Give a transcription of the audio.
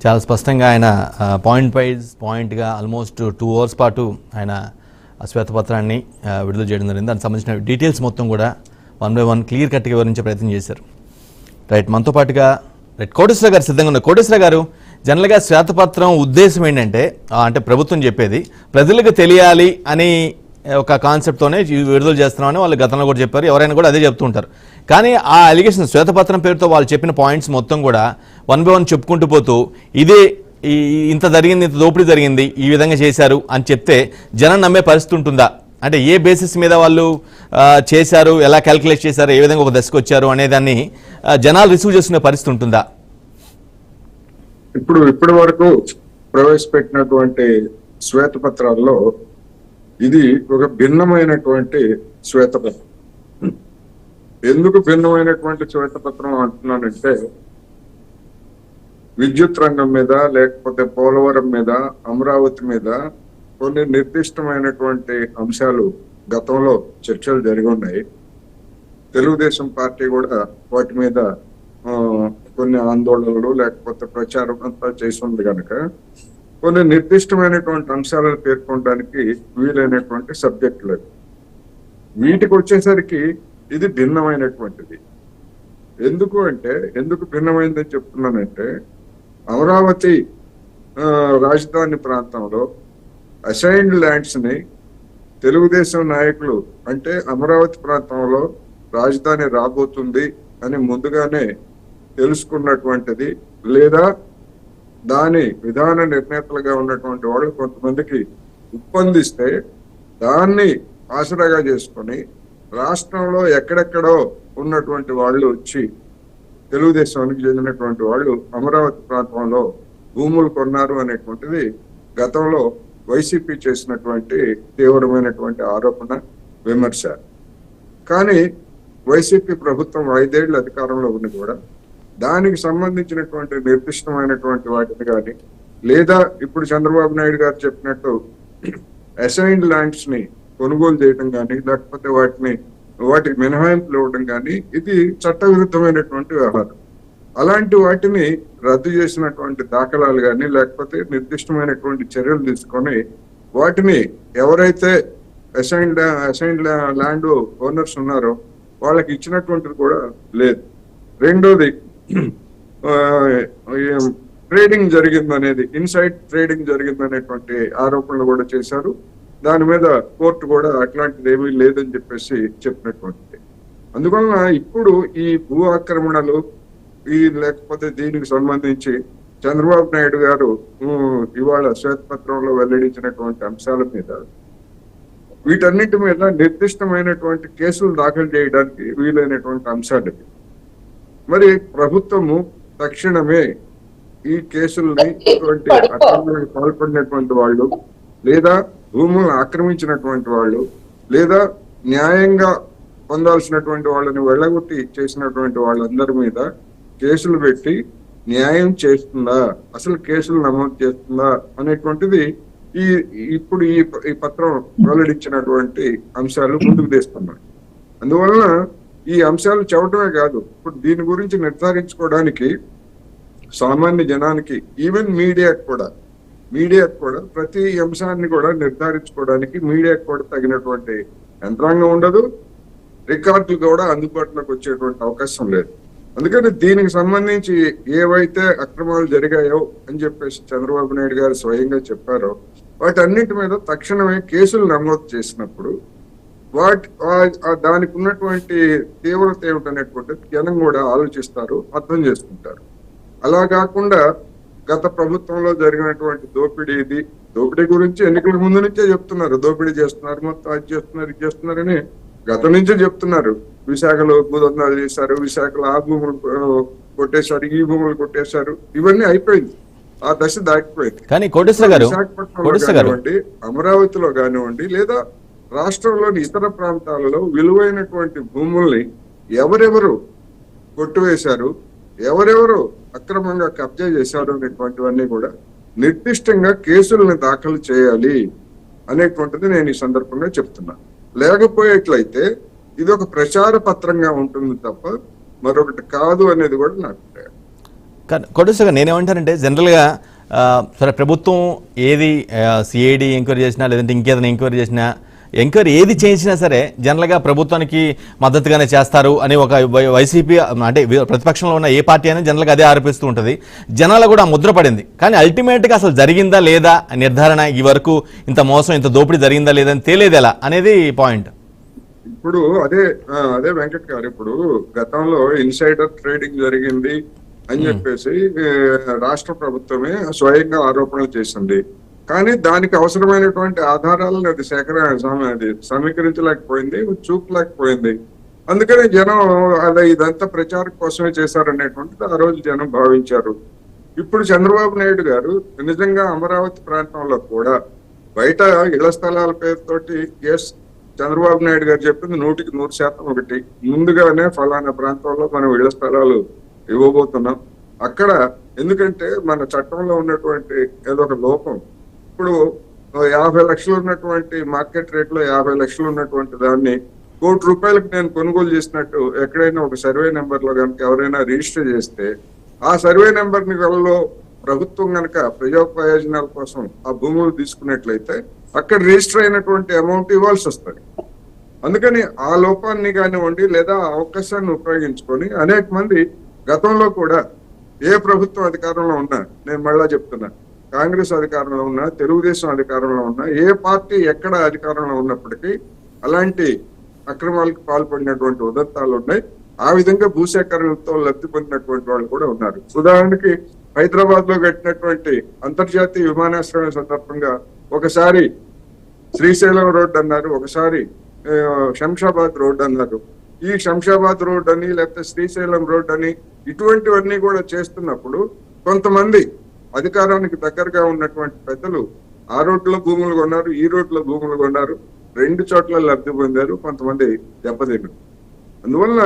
చాలా స్పష్టంగా ఆయన పాయింట్ వైజ్ పాయింట్గా ఆల్మోస్ట్ 2 hours పాటు ఆయన శ్వేతపత్రాన్ని విడుదల చేయడం జరిగింది. దానికి సంబంధించిన డీటెయిల్స్ మొత్తం కూడా 1 by 1 క్లియర్ కట్గా వివరించే ప్రయత్నం చేశారు. రైట్, మనతో పాటుగా కోటేశ్వర గారు సిద్ధంగా ఉన్నారు. కోటేశ్వర గారు, జనరల్గా శ్వేతపత్రం ఉద్దేశం ఏంటంటే అంటే ప్రభుత్వం చెప్పేది ప్రజలకు తెలియాలి అని ఒక కాన్సెప్ట్తోనే విడుదల చేస్తున్నామని వాళ్ళు గతంలో కూడా చెప్పారు, ఎవరైనా కూడా అదే చెప్తూ ఉంటారు. కానీ ఆ అలిగేషన్ శ్వేతపత్రం పేరుతో వాళ్ళు చెప్పిన పాయింట్స్ మొత్తం కూడా 1 by 1 చెప్పుకుంటూ పోతూ ఇదే ఇంత జరిగింది, ఇంత దోపిడీ జరిగింది, ఈ విధంగా చేశారు అని చెప్తే జనం నమ్మే పరిస్థితి ఉంటుందా? అంటే ఏ బేసిస్ మీద వాళ్ళు చేశారు, ఎలా క్యాల్కులేట్ చేశారు, ఏ విధంగా ఒక దశకు వచ్చారు అనేదాన్ని జనాలు రిసీవ్ చేసుకునే పరిస్థితి ఉంటుందా? ఇప్పటి వరకు ప్రవేశపెట్టినటువంటి శ్వేతపత్రాల్లో ఇది ఒక భిన్నమైనటువంటి శ్వేతపత్రం. ఎందుకు భిన్నమైనటువంటి శ్వేతపత్రం అంటున్నానంటే, విద్యుత్ రంగం మీద, లేకపోతే పోలవరం మీద, అమరావతి మీద కొన్ని నిర్దిష్టమైనటువంటి అంశాలు గతంలో చర్చలు జరిగి ఉన్నాయి. తెలుగుదేశం పార్టీ కూడా వాటి మీద కొన్ని ఆందోళనలు లేకపోతే ప్రచారం అంతా చేసింది కనుక కొన్ని నిర్దిష్టమైనటువంటి అంశాలను పేర్కొనడానికి వీలైనటువంటి సబ్జెక్టులు. వీటికి వచ్చేసరికి ఇది భిన్నమైనటువంటిది. ఎందుకు భిన్నమైందని చెప్తున్నానంటే, అమరావతి రాజధాని ప్రాంతంలో అసైన్డ్ ల్యాండ్స్ ని తెలుగుదేశం నాయకులు అంటే అమరావతి ప్రాంతంలో రాజధాని రాబోతుంది అని ముందుగానే తెలుసుకున్నటువంటిది, లేదా దాని విధాన నిర్ణేతలుగా ఉన్నటువంటి వాళ్ళు కొంతమందికి ఒప్పందిస్తే దాన్ని ఆసరాగా చేసుకొని రాష్ట్రంలో ఎక్కడెక్కడో ఉన్నటువంటి వాళ్ళు వచ్చి తెలుగుదేశానికి చెందినటువంటి వాళ్ళు అమరావతి ప్రాంతంలో భూములు కొన్నారు అనేటువంటిది గతంలో వైసీపీ చేసినటువంటి తీవ్రమైనటువంటి ఆరోపణ, విమర్శ. కానీ వైసీపీ ప్రభుత్వం 5 ఏళ్ల అధికారంలో ఉంది కూడా దానికి సంబంధించినటువంటి నిర్దిష్టమైనటువంటి వాటిని కానీ, లేదా ఇప్పుడు చంద్రబాబు నాయుడు గారు చెప్పినట్టు అసైన్డ్ ల్యాండ్స్ ని కొనుగోలు చేయడం కానీ, లేకపోతే వాటికి మినహాయింపులు ఇవ్వడం కానీ, ఇది చట్టవిరుద్ధమైనటువంటి వ్యవహారం. అలాంటి వాటిని రద్దు చేసినటువంటి దాఖలాలు కానీ, లేకపోతే నిర్దిష్టమైనటువంటి చర్యలు తీసుకొని వాటిని ఎవరైతే అసైన్డ్ ల్యాండ్ ఓనర్స్ ఉన్నారో వాళ్ళకి ఇచ్చినటువంటిది కూడా లేదు. రెండోది, ట్రేడింగ్ జరిగిందనేది, ఇన్సైడ్ ట్రేడింగ్ జరిగిందనేటువంటి ఆరోపణలు కూడా చేశారు. దాని మీద కోర్టు కూడా అట్లాంటిది ఏమీ లేదని చెప్పేసి చెప్పినటువంటిది. అందువలన ఇప్పుడు ఈ భూ ఆక్రమణలు లేకపోతే దీనికి సంబంధించి చంద్రబాబు నాయుడు గారు ఇవాళ శ్వేతపత్రంలో వెల్లడించినటువంటి అంశాల మీద, వీటన్నిటి మీద నిర్దిష్టమైనటువంటి కేసులు దాఖలు చేయడానికి వీలైనటువంటి అంశాలు. మరి ప్రభుత్వము తక్షణమే ఈ కేసుల్ని అక్రమాలకు పాల్పడినటువంటి వాళ్ళు, లేదా భూములను ఆక్రమించినటువంటి వాళ్ళు, లేదా న్యాయంగా పొందాల్సినటువంటి వాళ్ళని వెళ్ళగొట్టి చేసినటువంటి వాళ్ళందరి మీద కేసులు పెట్టి న్యాయం చేస్తుందా, అసలు కేసులు నమోదు చేస్తుందా అనేటువంటిది ఇప్పుడు ఈ పత్రం వెల్లడించినటువంటి అంశాలు ముందుకు తీస్తున్నాయి. అందువలన ఈ అంశాలు చెప్పడమే కాదు, ఇప్పుడు దీని గురించి నిర్ధారించుకోవడానికి సామాన్య జనానికి, ఈవెన్ మీడియాకు కూడా ప్రతి అంశాన్ని కూడా నిర్ధారించుకోవడానికి మీడియాకు కూడా తగినటువంటి యంత్రాంగం ఉండదు, రికార్డులు కూడా అందుబాటులోకి వచ్చేటువంటి అవకాశం లేదు. అందుకని దీనికి సంబంధించి ఏవైతే అక్రమాలు జరిగాయో అని చెప్పేసి చంద్రబాబు నాయుడు గారు స్వయంగా చెప్పారో వాటన్నిటి మీద తక్షణమే కేసులు నమోదు చేసినప్పుడు దానికి ఉన్నటువంటి తీవ్రత ఏమిటనేటువంటిది జనం కూడా ఆలోచిస్తారు, అర్థం చేసుకుంటారు. అలా కాకుండా గత ప్రభుత్వంలో జరిగినటువంటి దోపిడీ గురించి ఎన్నికల ముందు నుంచే చెప్తున్నారు, దోపిడీ చేస్తున్నారు, మొత్తం అది చేస్తున్నారు, ఇది చేస్తున్నారని గతం నుంచే చెప్తున్నారు. విశాఖలో భూదందాలు చేశారు, విశాఖలో ఆ భూములు కొట్టేశారు, ఈ భూములు కొట్టేశారు, ఇవన్నీ అయిపోయింది, ఆ దశ దాటిపోయింది. కానీ విశాఖపట్నంలో కానివ్వండి, అమరావతిలో కానివ్వండి, లేదా రాష్ట్రంలోని ఇతర ప్రాంతాలలో విలువైనటువంటి భూముల్ని ఎవరెవరు కొట్టువేశారు, ఎవరెవరు అక్రమంగా కబ్జా చేశారు అనేటువంటివన్నీ కూడా నిర్దిష్టంగా కేసులను దాఖలు చేయాలి అనేటువంటిది నేను ఈ సందర్భంగా చెప్తున్నా. లేకపోయేట్లయితే ఇది ఒక ప్రచార పత్రంగా ఉంటుంది తప్ప మరొకటి కాదు అనేది కూడా నాకు. కొట్టేసాగా నేనేమంటానంటే జనరల్గా సరే ప్రభుత్వం ఏది సిఐడి ఎంక్వైరీ చేసినా లేదంటే ఇంకేదైనా ఎంక్వైరీ చేసినా ఎంక్వైరీ ఏది చేసినా సరే జనరల్గా ప్రభుత్వానికి మద్దతుగానే చేస్తారు అని ఒక వైసీపీ అంటే ప్రతిపక్షంలో ఉన్న ఏ పార్టీ అయినా జనరల్గా అదే ఆరోపిస్తూ ఉంటుంది. జనాలు కూడా ముద్ర పడింది. కానీ అల్టిమేట్గా అసలు జరిగిందా లేదా నిర్ధారణ ఈ వరకు ఇంత మోసం ఇంత దోపిడీ జరిగిందా లేదా అని తేలేది ఎలా అనేది పాయింట్. ఇప్పుడు అదే వెంకట్ గారు, ఇప్పుడు గతంలో ఇన్సైడర్ ట్రేడింగ్ జరిగింది అని చెప్పేసి రాష్ట్ర ప్రభుత్వమే స్వయంగా ఆరోపణలు చేసింది. కానీ దానికి అవసరమైనటువంటి ఆధారాలను అది సమీకరించలేకపోయింది, చూపలేకపోయింది. అందుకని జనం ఇదంతా ప్రచారం కోసమే చేశారనేటువంటిది ఆ రోజు జనం భావించారు. ఇప్పుడు చంద్రబాబు నాయుడు గారు నిజంగా అమరావతి ప్రాంతంలో కూడా బయట ఇళ్ల స్థలాల పేరుతోటి చంద్రబాబు నాయుడు గారు చెప్పింది 100% ఒకటి. ముందుగానే ఫలానా ప్రాంతంలో మనం ఇళ్ల స్థలాలు ఇవ్వబోతున్నాం. అక్కడ ఎందుకంటే మన చట్టంలో ఉన్నటువంటి ఏదో ఒక లోపం. ఇప్పుడు 50 లక్షలు ఉన్నటువంటి మార్కెట్ రేట్ లో 50 లక్షలు ఉన్నటువంటి దాన్ని ₹1 కోటి నేను కొనుగోలు చేసినట్టు ఎక్కడైనా ఒక సర్వే నెంబర్ లో కనుక ఎవరైనా రిజిస్టర్ చేస్తే ఆ సర్వే నెంబర్ ని వల్ల ప్రభుత్వం కనుక ప్రజా ప్రయోజనాల కోసం ఆ భూములు తీసుకున్నట్లయితే అక్కడ రిజిస్టర్ అయినటువంటి అమౌంట్ ఇవ్వాల్సి వస్తుంది. అందుకని ఆ లోపాన్ని కానివ్వండి లేదా ఆ అవకాశాన్ని ఉపయోగించుకొని అనేక మంది గతంలో కూడా ఏ ప్రభుత్వం అధికారంలో ఉన్నా, నేను మళ్ళా చెప్తున్నా, కాంగ్రెస్ అధికారంలో ఉన్నా, తెలుగుదేశం అధికారంలో ఉన్నా, ఏ పార్టీ ఎక్కడ అధికారంలో ఉన్నప్పటికీ అలాంటి అక్రమాలకు పాల్పడినటువంటి ఉదంతాలు ఉన్నాయి. ఆ విధంగా భూసేకరణతో లబ్ధి పొందినటువంటి వాళ్ళు కూడా ఉన్నారు. ఉదాహరణకి హైదరాబాద్ లో కట్టినటువంటి అంతర్జాతీయ విమానాశ్రయం సందర్భంగా ఒకసారి శ్రీశైలం రోడ్ అన్నారు, ఒకసారి శంషాబాద్ రోడ్ అన్నారు. ఈ శంషాబాద్ రోడ్ అని లేకపోతే శ్రీశైలం రోడ్ అని ఇటువంటివన్నీ కూడా చేస్తున్నప్పుడు కొంతమంది అధికారానికి దగ్గరగా ఉన్నటువంటి పెద్దలు ఆ రోడ్లో భూములు కొన్నారు, ఈ రోడ్లో భూములు కొన్నారు, రెండు చోట్ల లబ్ధి పొందారు, కొంతమంది దెబ్బతిన్నారు. అందువల్ల